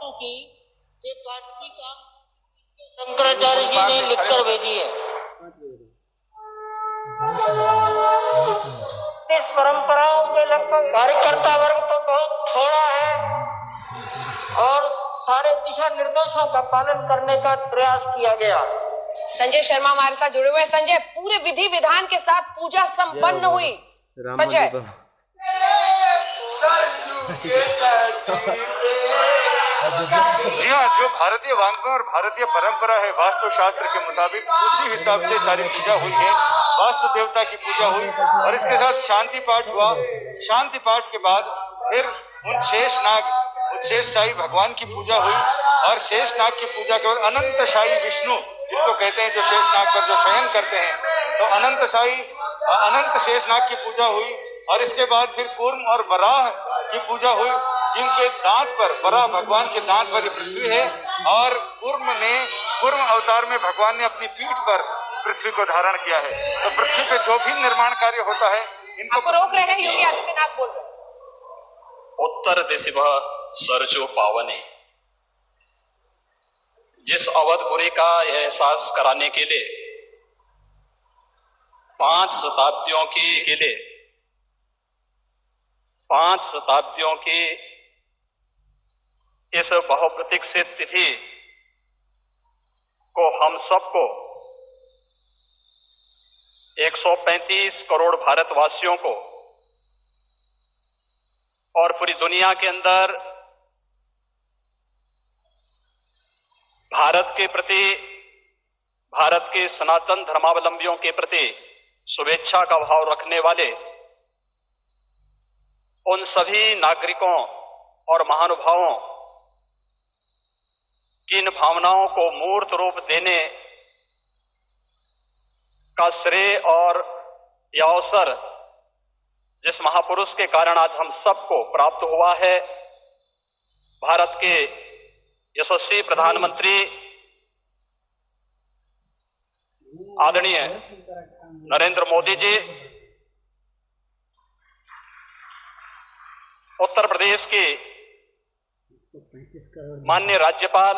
वास्तु की ये तात्विका शंकराचार्य जी ने लिखकर भेजी है। इस परंपराओं के लगभग कार्यकर्ता वर्ग तो बहुत थोड़ा है और सारे दिशा निर्देशों का पालन करने का प्रयास किया गया। संजय शर्मा हमारे साथ जुड़े हुए हैं। संजय, पूरे विधि विधान के साथ पूजा संपन्न हुई। संजय, जी हाँ, जो भारतीय वांग्मय और भारतीय परंपरा है वास्तु शास्त्र के मुताबिक उसी हिसाब से सारी पूजा हुई है। वास्तु देवता की पूजा हुई और इसके साथ शांति पाठ हुआ। शांति पाठ के बाद फिर उन शेषशाही भगवान की पूजा हुई और शेषनाग की पूजा के बाद अनंतशाही विष्णु जिनको कहते हैं, जो शेषनाग पर जो शयन करते हैं, तो अनंत शेषनाग की पूजा हुई और इसके बाद फिर कूर्म और वराह की पूजा हुई, जिनके दांत पर, वराह भगवान के दांत पर पृथ्वी है और कूर्म अवतार में भगवान ने अपनी पीठ पर पृथ्वी को धारण किया है। तो पृथ्वी पे जो भी निर्माण कार्य होता है इनको रोक रहे हैं। योगी आदित्यनाथ बोल रहे हैं। उत्तर दिशा सरजो पावने, जिस अवधपुरी का एहसास कराने के लिए 5 शताब्दियों की इस बहुप्रतीक्षित तिथि को हम सबको 135 करोड़ भारतवासियों को और पूरी दुनिया के अंदर भारत के प्रति, भारत के सनातन धर्मावलंबियों के प्रति शुभेच्छा का भाव रखने वाले उन सभी नागरिकों और महानुभावों की इन भावनाओं को मूर्त रूप देने का श्रेय और यह अवसर जिस महापुरुष के कारण आज हम सबको प्राप्त हुआ है, भारत के यशस्वी प्रधानमंत्री आदरणीय नरेंद्र मोदी जी, उत्तर प्रदेश के माननीय राज्यपाल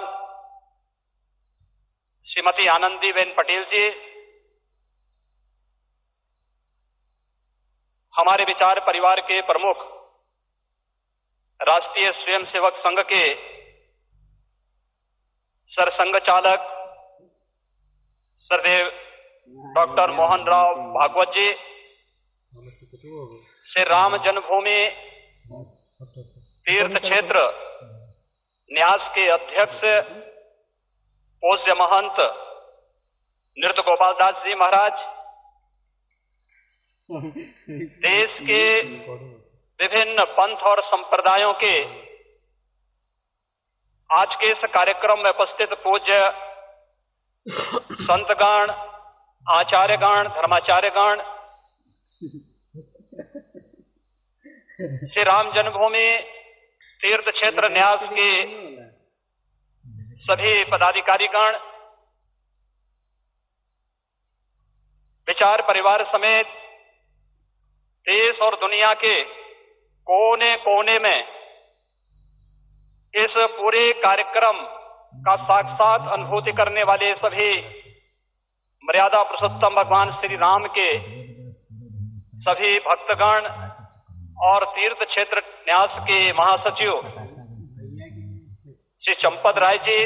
श्रीमती आनंदीबेन पटेल जी, हमारे विचार परिवार के प्रमुख राष्ट्रीय स्वयंसेवक संघ के सरसंघ चालक सरदेव डॉक्टर मोहन राव भागवत जी, श्री राम जन्मभूमि तीर्थ क्षेत्र न्यास के अध्यक्ष पूज्य महंत नृत्य गोपाल दास जी महाराज, देश के विभिन्न पंथ और संप्रदायों के आज के इस कार्यक्रम में उपस्थित पूज्य संतगण, आचार्यगण, धर्माचार्यगण, श्री राम जन्मभूमि तीर्थ क्षेत्र न्यास के सभी पदाधिकारीगण, विचार परिवार समेत देश और दुनिया के कोने कोने में इस पूरे कार्यक्रम का साक्षात अनुभूति करने वाले सभी मर्यादा पुरुषोत्तम भगवान श्री राम के सभी भक्तगण और तीर्थ क्षेत्र न्यास के महासचिव श्री चंपत राय जी,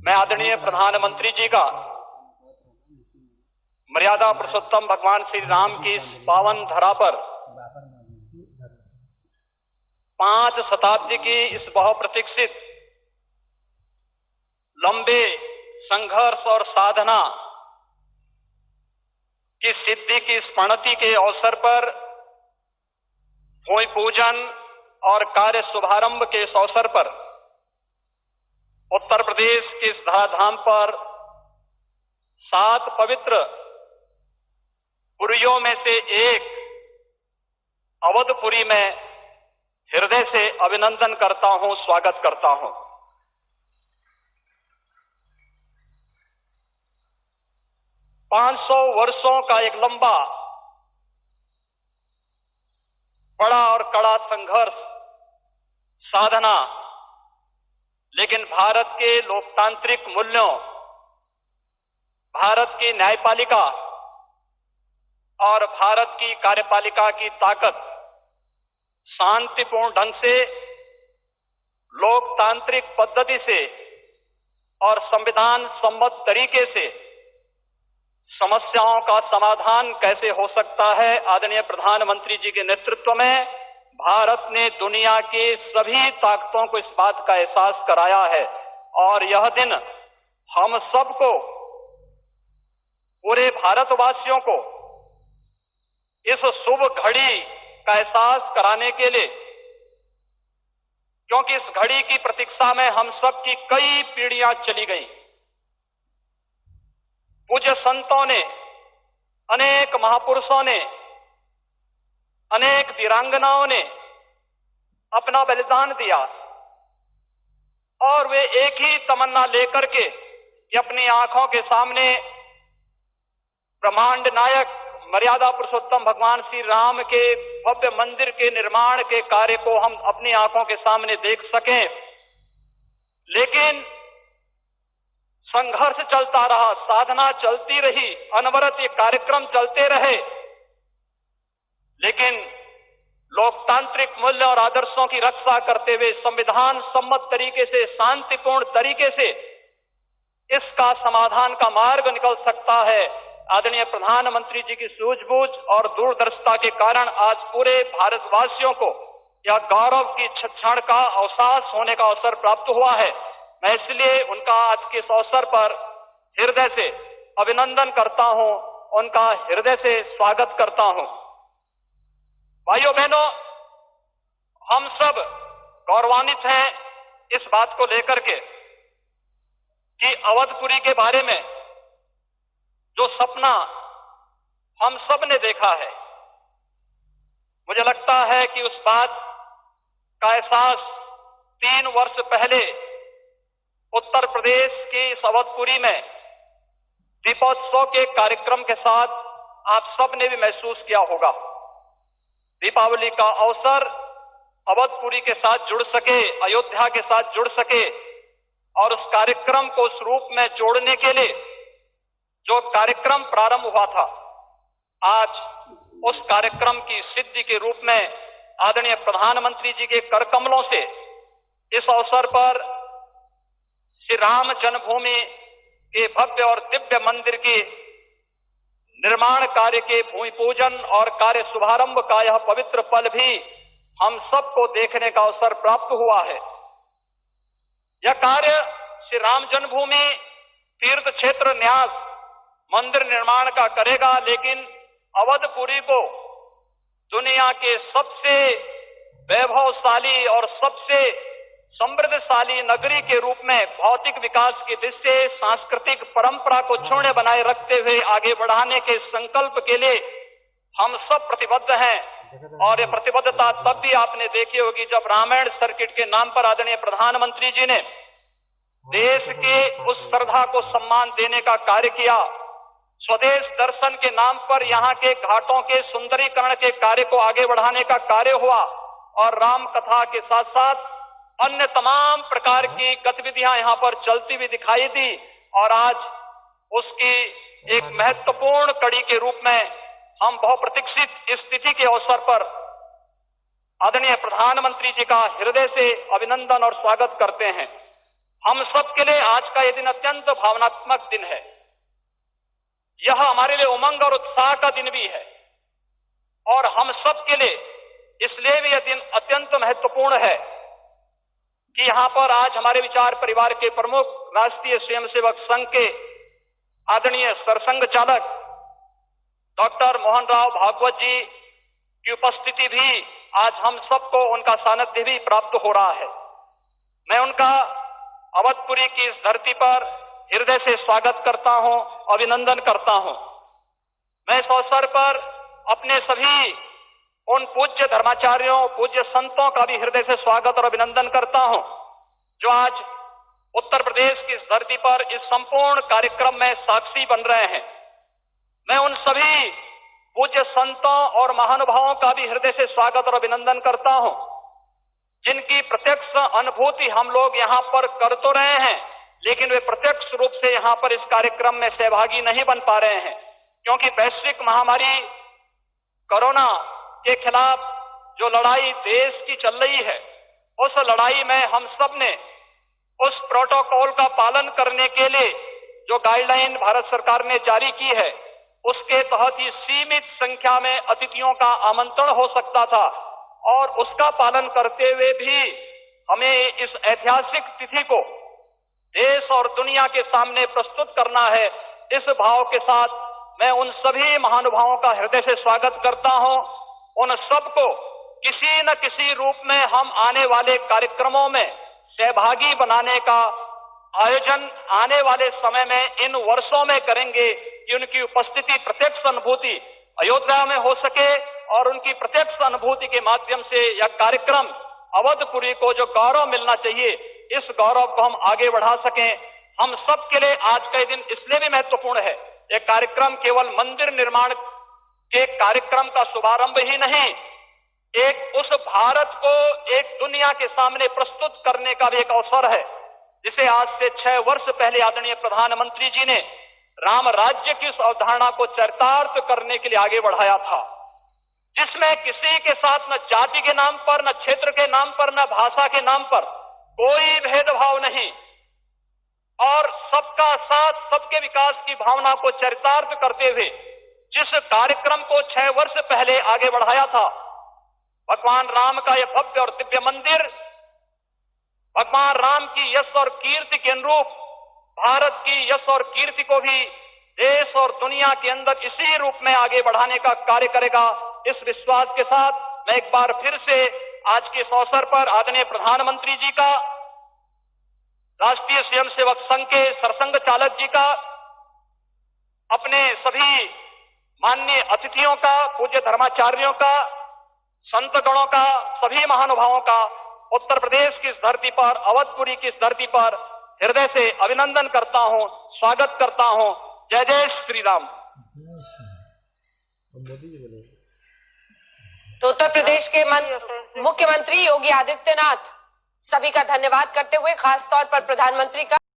मैं आदरणीय प्रधानमंत्री जी का मर्यादा पुरुषोत्तम भगवान श्री राम की इस पावन धरा पर 5 शताब्दी की इस बहुप्रतीक्षित लंबे संघर्ष और साधना की सिद्धि की स्मृति के अवसर पर भूमि पूजन और कार्य शुभारंभ के इस अवसर पर उत्तर प्रदेश के इस धराधाम पर 7 पवित्र पुरियों में से एक अवधपुरी में हृदय से अभिनंदन करता हूं, स्वागत करता हूं। 500 वर्षों का एक लंबा, बड़ा और कड़ा संघर्ष साधना, लेकिन भारत के लोकतांत्रिक मूल्यों, भारत की न्यायपालिका और भारत की कार्यपालिका की ताकत शांतिपूर्ण ढंग से, लोकतांत्रिक पद्धति से और संविधान सम्मत तरीके से समस्याओं का समाधान कैसे हो सकता है। आदरणीय प्रधानमंत्री जी के नेतृत्व में भारत ने दुनिया की सभी ताकतों को इस बात का एहसास कराया है और यह दिन हम सबको, पूरे भारतवासियों को इस शुभ घड़ी का एहसास कराने के लिए, क्योंकि इस घड़ी की प्रतीक्षा में हम सब की कई पीढ़ियां चली गई। पूज्य संतों ने, अनेक महापुरुषों ने, अनेक वीरांगनाओं ने अपना बलिदान दिया और वे एक ही तमन्ना लेकर के अपनी आंखों के सामने ब्रह्मांड नायक मर्यादा पुरुषोत्तम भगवान श्री राम के भव्य मंदिर के निर्माण के कार्य को हम अपनी आंखों के सामने देख सकें। लेकिन संघर्ष चलता रहा, साधना चलती रही, अनवरत ये कार्यक्रम चलते रहे, लेकिन लोकतांत्रिक मूल्य और आदर्शों की रक्षा करते हुए संविधान सम्मत तरीके से, शांतिपूर्ण तरीके से इसका समाधान का मार्ग निकल सकता है। आदरणीय प्रधानमंत्री जी की सूझबूझ और दूरदर्शिता के कारण आज पूरे भारतवासियों को यह गौरव की क्षण का अवकाश होने का अवसर प्राप्त हुआ है। मैं इसलिए उनका आज के इस अवसर पर हृदय से अभिनंदन करता हूं, उनका हृदय से स्वागत करता हूं। भाइयों बहनों, हम सब गौरवान्वित हैं इस बात को लेकर के कि अवधपुरी के बारे में जो सपना हम सब ने देखा है, मुझे लगता है कि उस बात का एहसास 3 वर्ष पहले उत्तर प्रदेश की इस अवधपुरी में दीपोत्सव के कार्यक्रम के साथ आप सब ने भी महसूस किया होगा। दीपावली का अवसर अवधपुरी के साथ जुड़ सके, अयोध्या के साथ जुड़ सके और उस कार्यक्रम को उस रूप में जोड़ने के लिए जो कार्यक्रम प्रारंभ हुआ था, आज उस कार्यक्रम की सिद्धि के रूप में आदरणीय प्रधानमंत्री जी के कर कमलों से इस अवसर पर श्री राम जन्मभूमि के भव्य और दिव्य मंदिर के निर्माण कार्य के भूमि पूजन और कार्य शुभारंभ का यह पवित्र पल भी हम सबको देखने का अवसर प्राप्त हुआ है। यह कार्य श्री राम जन्मभूमि तीर्थ क्षेत्र न्यास मंदिर निर्माण का करेगा, लेकिन अवधपुरी को दुनिया के सबसे वैभवशाली और सबसे समृद्धशाली नगरी के रूप में भौतिक विकास की दृष्टि से सांस्कृतिक परंपरा को क्षुण्ण बनाए रखते हुए आगे बढ़ाने के संकल्प के लिए हम सब प्रतिबद्ध हैं। और ये प्रतिबद्धता तब भी आपने देखी होगी जब रामायण सर्किट के नाम पर आदरणीय प्रधानमंत्री जी ने देश के उस श्रद्धा को सम्मान देने का कार्य किया। स्वदेश दर्शन के नाम पर यहाँ के घाटों के सुंदरीकरण के कार्य को आगे बढ़ाने का कार्य हुआ और राम कथा के साथ साथ अन्य तमाम प्रकार की गतिविधियां यहाँ पर चलती हुई दिखाई दी और आज उसकी एक महत्वपूर्ण कड़ी के रूप में हम बहुप्रतीक्षित स्थिति के अवसर पर आदरणीय प्रधानमंत्री जी का हृदय से अभिनंदन और स्वागत करते हैं। हम सब के लिए आज का यह दिन अत्यंत भावनात्मक दिन है। यह हमारे लिए उमंग और उत्साह का दिन भी है और हम सब के लिए इसलिए भी यह दिन अत्यंत महत्वपूर्ण है कि यहां पर आज हमारे विचार परिवार के प्रमुख राष्ट्रीय स्वयंसेवक संघ के आदरणीय सरसंघ चालक डॉक्टर मोहन राव भागवत जी की उपस्थिति भी आज हम सबको उनका सानिध्य भी प्राप्त हो रहा है। मैं उनका अवधपुरी की इस धरती पर हृदय से स्वागत करता हूं, अभिनंदन करता हूं। मैं इस अवसर पर अपने सभी उन पूज्य धर्माचार्यों, पूज्य संतों का भी हृदय से स्वागत और अभिनंदन करता हूं जो आज उत्तर प्रदेश की इस धरती पर इस संपूर्ण कार्यक्रम में साक्षी बन रहे हैं। मैं उन सभी पूज्य संतों और महानुभावों का भी हृदय से स्वागत और अभिनंदन करता हूं जिनकी प्रत्यक्ष अनुभूति हम लोग यहाँ पर कर तो रहे हैं, लेकिन वे प्रत्यक्ष रूप से यहाँ पर इस कार्यक्रम में सहभागी नहीं बन पा रहे हैं, क्योंकि वैश्विक महामारी कोरोना के खिलाफ जो लड़ाई देश की चल रही है, उस लड़ाई में हम सब ने उस प्रोटोकॉल का पालन करने के लिए जो गाइडलाइन भारत सरकार ने जारी की है, उसके तहत ही सीमित संख्या में अतिथियों का आमंत्रण हो सकता था, और उसका पालन करते हुए भी हमें इस ऐतिहासिक तिथि को देश और दुनिया के सामने प्रस्तुत करना है। इस भाव के साथ मैं उन सभी महानुभावों का हृदय से स्वागत करता हूं। उन सबको किसी न किसी रूप में हम आने वाले कार्यक्रमों में सहभागी बनाने का आयोजन आने वाले समय में इन वर्षों में करेंगे कि उनकी उपस्थिति प्रत्यक्ष अनुभूति अयोध्या में हो सके, और उनकी प्रत्यक्ष अनुभूति के माध्यम से यह कार्यक्रम अवधपुरी को जो गौरव मिलना चाहिए, इस गौरव को हम आगे बढ़ा सकें। हम सब के लिए आज का दिन इसलिए भी महत्वपूर्ण है। यह कार्यक्रम केवल मंदिर निर्माण के कार्यक्रम का शुभारंभ ही नहीं, एक उस भारत को एक दुनिया के सामने प्रस्तुत करने का भी एक अवसर है, जिसे आज से 6 वर्ष पहले आदरणीय प्रधानमंत्री जी ने राम राज्य की उस अवधारणा को चरितार्थ करने के लिए आगे बढ़ाया था, जिसमें किसी के साथ न जाति के नाम पर, न क्षेत्र के नाम पर, न भाषा के नाम पर कोई भेदभाव नहीं, और सबका साथ, सबके विकास की भावना को चरितार्थ करते हुए जिस कार्यक्रम को 6 वर्ष पहले आगे बढ़ाया था, भगवान राम का यह भव्य और दिव्य मंदिर भगवान राम की यश और कीर्ति के अनुरूप भारत की यश और कीर्ति को भी देश और दुनिया के अंदर इसी रूप में आगे बढ़ाने का कार्य करेगा। इस विश्वास के साथ मैं एक बार फिर से आज के इस अवसर पर आदरणीय प्रधानमंत्री जी का, राष्ट्रीय स्वयंसेवक संघ के सरसंघ चालक जी का, अपने सभी माननीय अतिथियों का, पूज्य धर्माचार्यों का, संतगणों का, सभी महानुभावों का उत्तर प्रदेश की इस धरती पर, अवधपुरी की इस धरती पर हृदय से अभिनंदन करता हूं, स्वागत करता हूं। जय जय श्री राम। तो उत्तर प्रदेश के मुख्यमंत्री योगी आदित्यनाथ सभी का धन्यवाद करते हुए खास तौर पर प्रधानमंत्री का